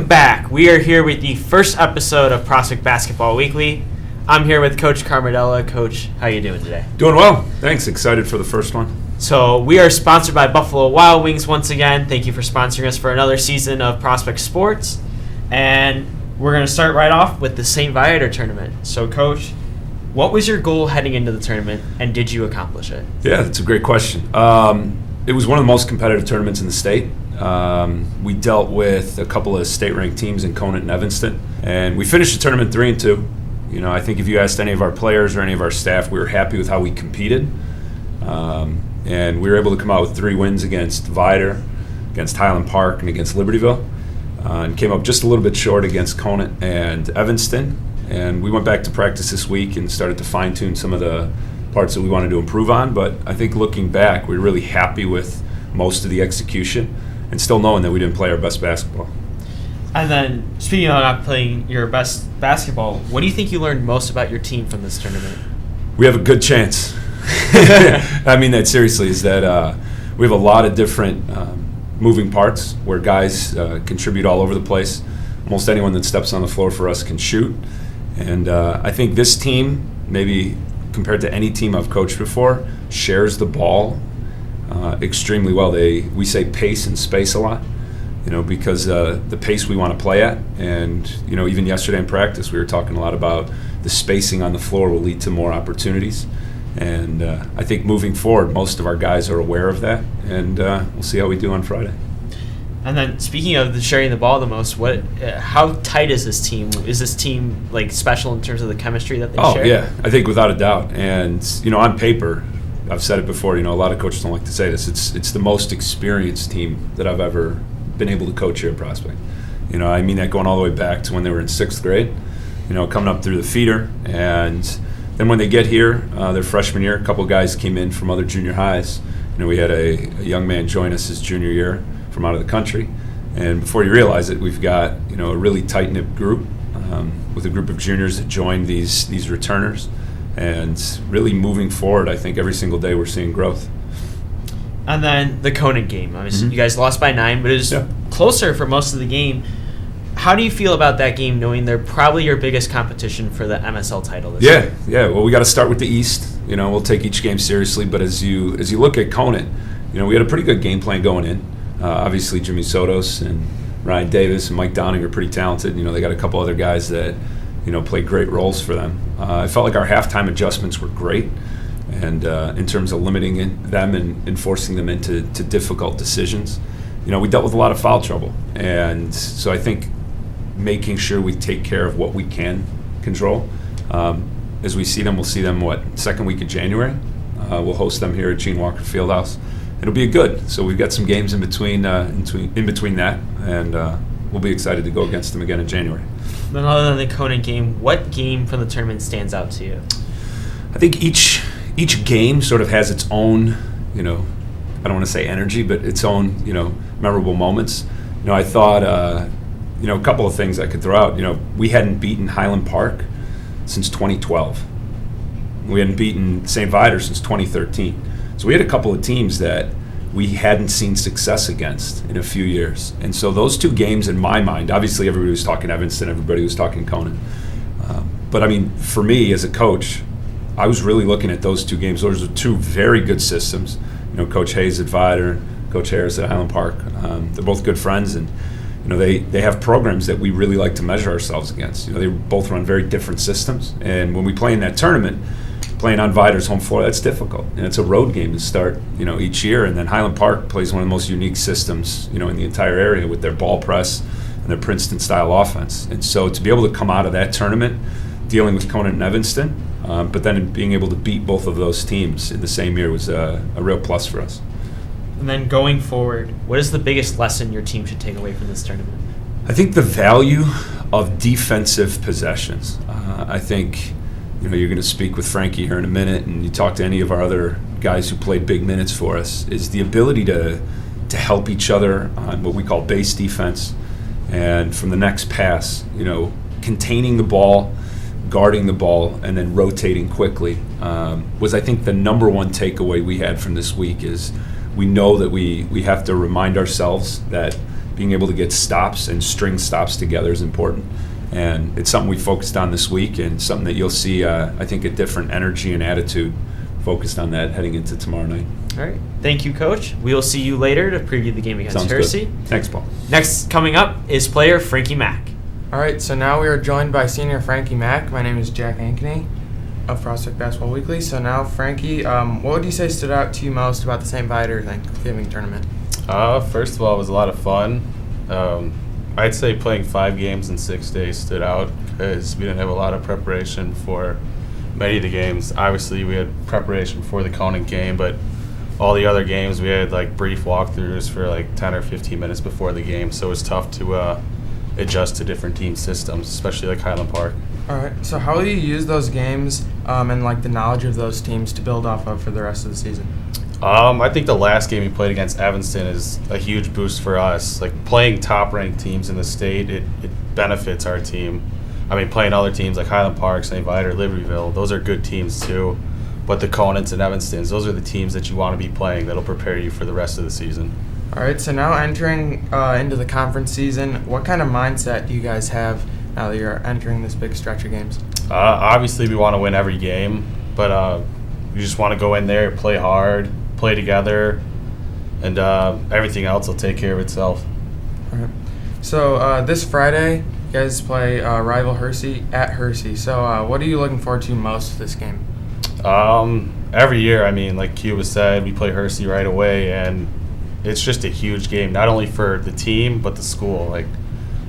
Welcome back. We are here with the first episode of Prospect Basketball Weekly. I'm here with Coach Carr Medela. Coach, how you doing today? Doing well. Thanks. Excited for the first one. So we are sponsored by Buffalo Wild Wings once again. Thank you for sponsoring us for another season of Prospect Sports. And we're going to start right off with the St. Viator tournament. So, Coach, what was your goal heading into the tournament, and did you accomplish it? Yeah, that's a great question. It was one of the most competitive tournaments in the state. We dealt with a couple of state-ranked teams in Conant and Evanston, and we finished the tournament 3-2. You know, I think if you asked any of our players or any of our staff, we were happy with how we competed. And we were able to come out with 3 wins against Viator, against Highland Park, and against Libertyville, and came up just a little bit short against Conant and Evanston. And we went back to practice this week and started to fine-tune some of the parts that we wanted to improve on. But I think looking back, we're really happy with most of the execution and still knowing that we didn't play our best basketball. And then, speaking of not playing your best basketball, what do you think you learned most about your team from this tournament? We have a good chance. I mean that seriously, is that we have a lot of different moving parts where guys contribute all over the place. Almost anyone that steps on the floor for us can shoot. And I think this team, maybe compared to any team I've coached before, shares the ball extremely well. We say pace and space a lot, you know, because the pace we want to play at. And, you know, even yesterday in practice, we were talking a lot about the spacing on the floor will lead to more opportunities. And I think moving forward, most of our guys are aware of that. And we'll see how we do on Friday. And then, speaking of sharing the ball the most, how tight is this team? Is this team like special in terms of the chemistry that they share? Oh yeah, I think without a doubt. And you know, on paper, I've said it before. You know, a lot of coaches don't like to say this. It's the most experienced team that I've ever been able to coach here at Prospect. You know, I mean that going all the way back to when they were in 6th grade. You know, coming up through the feeder, and then when they get here, their freshman year, a couple of guys came in from other junior highs. You know, we had a young man join us his junior year from out of the country, and before you realize it, we've got, you know, a really tight-knit group with a group of juniors that joined these returners, and really moving forward, I think every single day we're seeing growth. And then the Conant game, obviously, You guys lost by 9, but it was closer for most of the game. How do you feel about that game, knowing they're probably your biggest competition for the MSL title this year? Yeah. Well, we got to start with the East. You know, we'll take each game seriously, but as you look at Conant, you know, we had a pretty good game plan going in. Obviously, Jimmy Sotos and Ryan Davis and Mike Downing are pretty talented. You know, they got a couple other guys that, you know, play great roles for them. I felt like our halftime adjustments were great, and in terms of limiting them and forcing them into difficult decisions. You know, we dealt with a lot of foul trouble, and so I think making sure we take care of what we can control. As we see them, we'll see them, second week of January. We'll host them here at Gene Walker Fieldhouse. It'll be good. So we've got some games in between that, and we'll be excited to go against them again in January. Then, other than the Conant game, what game from the tournament stands out to you? I think each game sort of has its own, you know, I don't want to say energy, but its own, you know, memorable moments. You know, I thought, you know, a couple of things I could throw out. You know, we hadn't beaten Highland Park since 2012. We hadn't beaten St. Viator since 2013. So we had a couple of teams that we hadn't seen success against in a few years. And so those 2 games, in my mind, obviously everybody was talking Evanston, everybody was talking Conant. But I mean, for me as a coach, I was really looking at those 2 games. Those are 2 very good systems. You know, Coach Hayes at Viator, Coach Harris at Highland Park. They're both good friends, and you know, they have programs that we really like to measure ourselves against. You know, they both run very different systems, and when we play in that tournament, playing on Viator's home floor, that's difficult, and it's a road game to start, you know, each year. And then Highland Park plays one of the most unique systems, you know, in the entire area with their ball press and their Princeton-style offense. And so to be able to come out of that tournament dealing with Conant and Evanston, but then being able to beat both of those teams in the same year was a real plus for us. And then going forward, what is the biggest lesson your team should take away from this tournament? I think the value of defensive possessions. I think, you know, you're going to speak with Frankie here in a minute, and you talk to any of our other guys who played big minutes for us, is the ability to help each other on what we call base defense, and from the next pass, you know, containing the ball, guarding the ball, and then rotating quickly was, I think, the number one takeaway we had from this week. Is we know that we have to remind ourselves that being able to get stops and string stops together is important. And it's something we focused on this week, and something that you'll see, I think, a different energy and attitude focused on that heading into tomorrow night. All right. Thank you, Coach. We will see you later to preview the game against Sounds Hersey. good. Thanks, Paul. Next coming up is player Frankie Mack. All right, so now we are joined by senior Frankie Mack. My name is Jack Ankeny of Prospect Basketball Weekly. So now, Frankie, what would you say stood out to you most about the St. Viator Thanksgiving tournament? First of all, it was a lot of fun. I'd say playing 5 games in 6 days stood out because we didn't have a lot of preparation for many of the games. Obviously, we had preparation before the Conant game, but all the other games we had like brief walkthroughs for like 10 or 15 minutes before the game, so it was tough to adjust to different team systems, especially like Highland Park. All right, so how will you use those games and like the knowledge of those teams to build off of for the rest of the season? I think the last game we played against Evanston is a huge boost for us. Like playing top-ranked teams in the state, it benefits our team. I mean, playing other teams like Highland Park, St. Viator, Libertyville, those are good teams too. But the Conants and Evanstons, those are the teams that you want to be playing that'll prepare you for the rest of the season. All right, so now entering into the conference season, what kind of mindset do you guys have now that you're entering this big stretch of games? Obviously, we want to win every game, but we just want to go in there, play hard, play together, and everything else will take care of itself. All right. So this Friday, you guys play rival Hersey at Hersey. So what are you looking forward to most this game? Every year, I mean, like Cuba said, we play Hersey right away, and it's just a huge game, not only for the team but the school. Like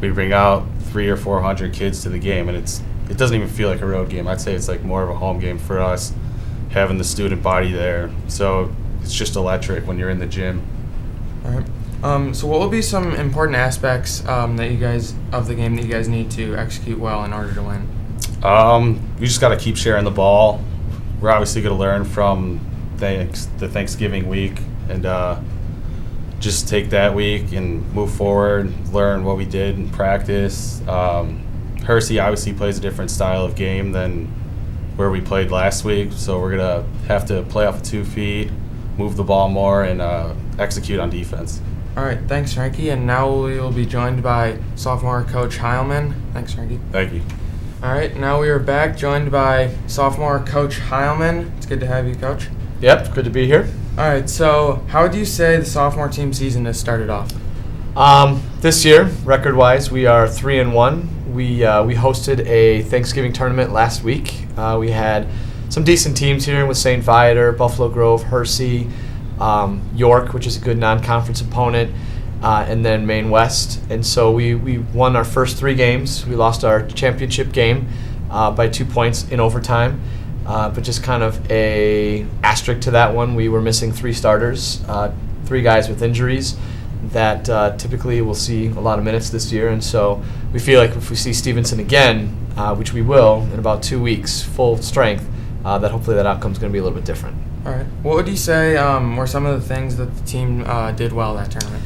we bring out 300 or 400 kids to the game, and it doesn't even feel like a road game. I'd say it's like more of a home game for us, having the student body there. So it's just electric when you're in the gym. All right. So what will be some important aspects that you guys of the game that you guys need to execute well in order to win? We just got to keep sharing the ball. We're obviously going to learn from the Thanksgiving week and just take that week and move forward, learn what we did in practice. Hersey obviously plays a different style of game than where we played last week, so we're going to have to play off of 2 feet, move the ball more, and execute on defense. All right, thanks, Frankie. And now we will be joined by sophomore Coach Heilman. Thanks, Frankie. Thank you. All right, now we are back, joined by sophomore Coach Heilman. It's good to have you, Coach. Yep, good to be here. All right, so how would you say the sophomore team season has started off? This year, record-wise, we are 3-1. We hosted a Thanksgiving tournament last week. We had some decent teams here with St. Viator, Buffalo Grove, Hersey, York, which is a good non-conference opponent, and then Maine West. And so we won our first 3 games. We lost our championship game by 2 points in overtime. But just kind of a asterisk to that one, we were missing 3 starters, 3 guys with injuries that typically will see a lot of minutes this year. And so we feel like if we see Stevenson again, which we will in about 2 weeks, full strength, that hopefully that outcome is going to be a little bit different. All right. What would you say were some of the things that the team did well that tournament?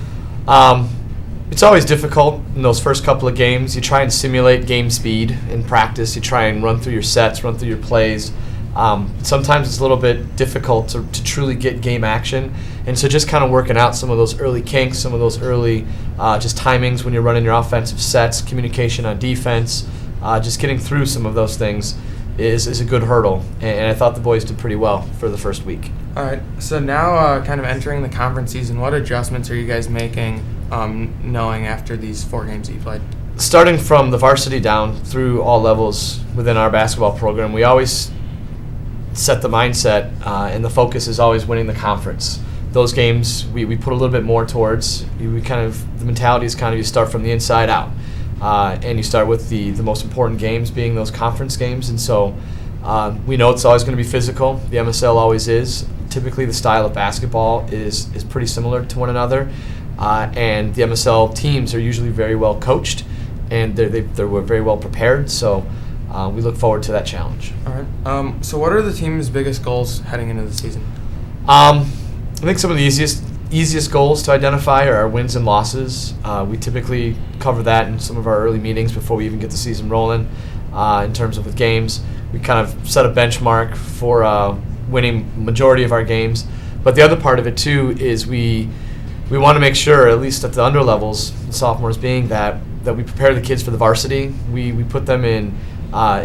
It's always difficult in those first couple of games. You try and simulate game speed in practice. You try and run through your sets, run through your plays. Sometimes it's a little bit difficult to truly get game action. And so just kind of working out some of those early kinks, some of those early just timings when you're running your offensive sets, communication on defense, just getting through some of those things is a good hurdle. And I thought the boys did pretty well for the first week. All right. So now kind of entering the conference season, what adjustments are you guys making knowing after these 4 games that you played? Starting from the varsity down through all levels within our basketball program, we always set the mindset and the focus is always winning the conference. Those games we put a little bit more towards. The mentality is kind of you start from the inside out, and you start with the most important games being those conference games. And so we know it's always going to be physical. The MSL always is. Typically the style of basketball is pretty similar to one another, and the MSL teams are usually very well coached and they're very well prepared. So we look forward to that challenge. All right. So what are the team's biggest goals heading into the season? I think some of the easiest goals to identify are our wins and losses. We typically cover that in some of our early meetings before we even get the season rolling. In terms of with games, we kind of set a benchmark for winning majority of our games. But the other part of it too is we we want to make sure, at least at the under levels, the sophomores being that we prepare the kids for the varsity. We put them in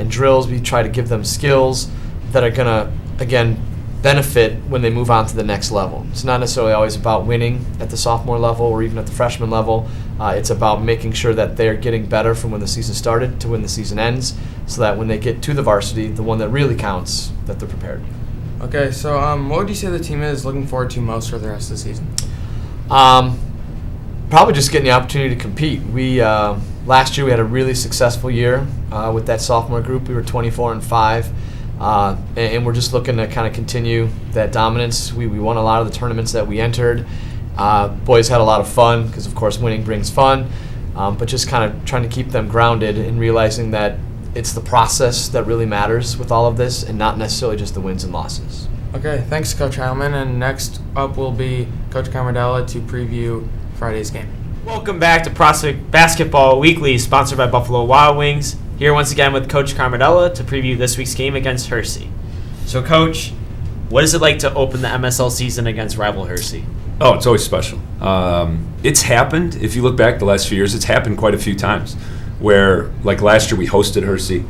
drills. We try to give them skills that are going to, again, benefit when they move on to the next level. It's not necessarily always about winning at the sophomore level or even at the freshman level. It's about making sure that they're getting better from when the season started to when the season ends, so that when they get to the varsity, the one that really counts, that they're prepared. Okay, so what would you say the team is looking forward to most for the rest of the season? Probably just getting the opportunity to compete. We last year we had a really successful year with that sophomore group. We were 24-5. And we're just looking to kind of continue that dominance. We won a lot of the tournaments that we entered. Boys had a lot of fun because, of course, winning brings fun. But just kind of trying to keep them grounded and realizing that it's the process that really matters with all of this and not necessarily just the wins and losses. Okay, thanks, Coach Heilman. And next up will be Coach Carr Medela to preview Friday's game. Welcome back to Prospect Basketball Weekly, sponsored by Buffalo Wild Wings. Here once again with Coach Carr Medela to preview this week's game against Hersey. So, Coach, what is it like to open the MSL season against rival Hersey? Oh, it's always special. It's happened, if you look back the last few years, it's happened quite a few times where, like last year, we hosted Hersey.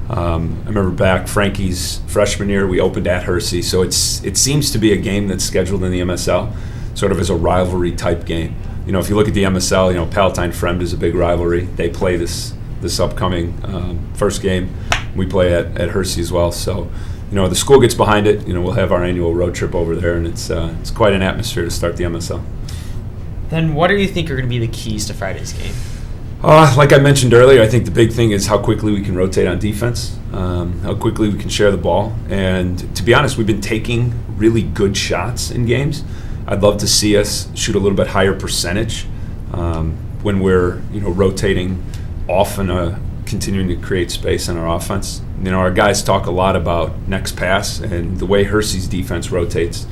I remember back Frankie's freshman year, we opened at Hersey. So it seems to be a game that's scheduled in the MSL, sort of as a rivalry type game. You know, if you look at the MSL, you know, Palatine-Fremd is a big rivalry. They play this upcoming first game. We play at Hersey as well. So, you know, the school gets behind it. You know, we'll have our annual road trip over there, and it's quite an atmosphere to start the MSL. Then what do you think are going to be the keys to Friday's game? Like I mentioned earlier, I think the big thing is how quickly we can rotate on defense, how quickly we can share the ball. And to be honest, we've been taking really good shots in games. I'd love to see us shoot a little bit higher percentage when we're, you know, rotating off and continuing to create space in our offense. You know, our guys talk a lot about next pass and the way Hersey's defense rotates.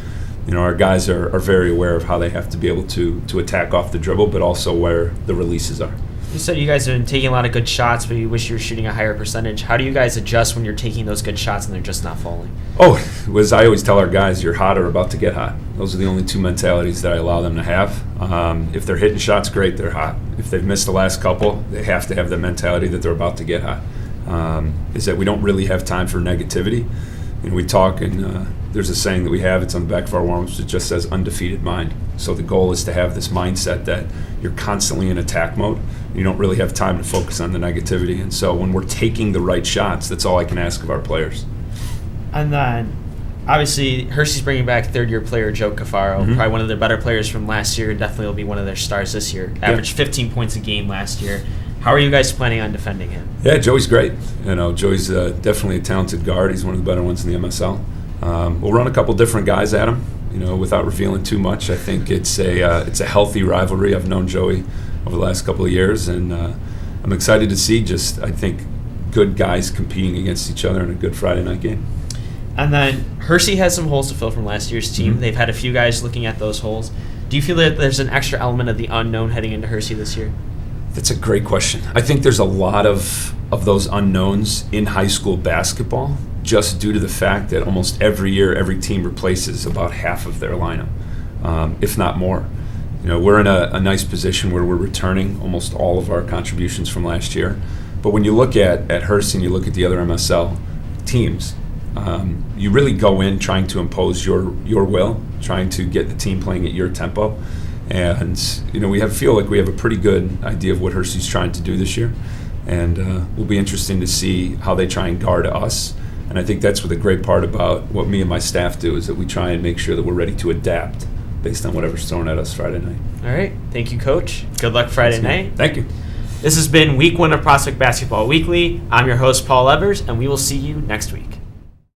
You know, our guys are very aware of how they have to be able to attack off the dribble, but also where the releases are. You said you guys have been taking a lot of good shots, but you wish you were shooting a higher percentage. How do you guys adjust when you're taking those good shots and they're just not falling? Oh, as I always tell our guys, you're hot or about to get hot. Those are the only two mentalities that I allow them to have. If they're hitting shots, great, they're hot. If they've missed the last couple, they have to have the mentality that they're about to get hot. Is that we don't really have time for negativity. And we talk, and there's a saying that we have, it's on the back of our warm-ups, it just says undefeated mind. So the goal is to have this mindset that you're constantly in attack mode. You don't really have time to focus on the negativity. And so when we're taking the right shots, that's all I can ask of our players. And then, obviously, Hersey's bringing back third-year player Joe Cafaro, probably one of their better players from last year, and definitely will be one of their stars this year. Averaged 15 points a game last year. How are you guys planning on defending him? Yeah, Joey's great. You know, Joey's definitely a talented guard. He's one of the better ones in the MSL. We'll run a couple different guys at him, you know, without revealing too much. I think it's a healthy rivalry. I've known Joey over the last couple of years, and I'm excited to see I think, good guys competing against each other in a good Friday night game. And then Hersey has some holes to fill from last year's team. They've had a few guys looking at those holes. Do you feel that there's an extra element of the unknown heading into Hersey this year? That's a great question. I think there's a lot of those unknowns in high school basketball just due to the fact that almost every year every team replaces about half of their lineup, if not more. You know, we're in a nice position where we're returning almost all of our contributions from last year. But when you look at Hersey and you look at the other MSL teams, you really go in trying to impose your will, trying to get the team playing at your tempo. And, you know, feel like we have a pretty good idea of what Hersey's trying to do this year. And will be interesting to see how they try and guard us. And I think that's what the great part about what me and my staff do is that we try and make sure that we're ready to adapt based on whatever's thrown at us Friday night. All right. Thank you, Coach. Good luck Friday night. Thank you. This has been Week 1 of Prospect Basketball Weekly. I'm your host, Paul Evers, and we will see you next week.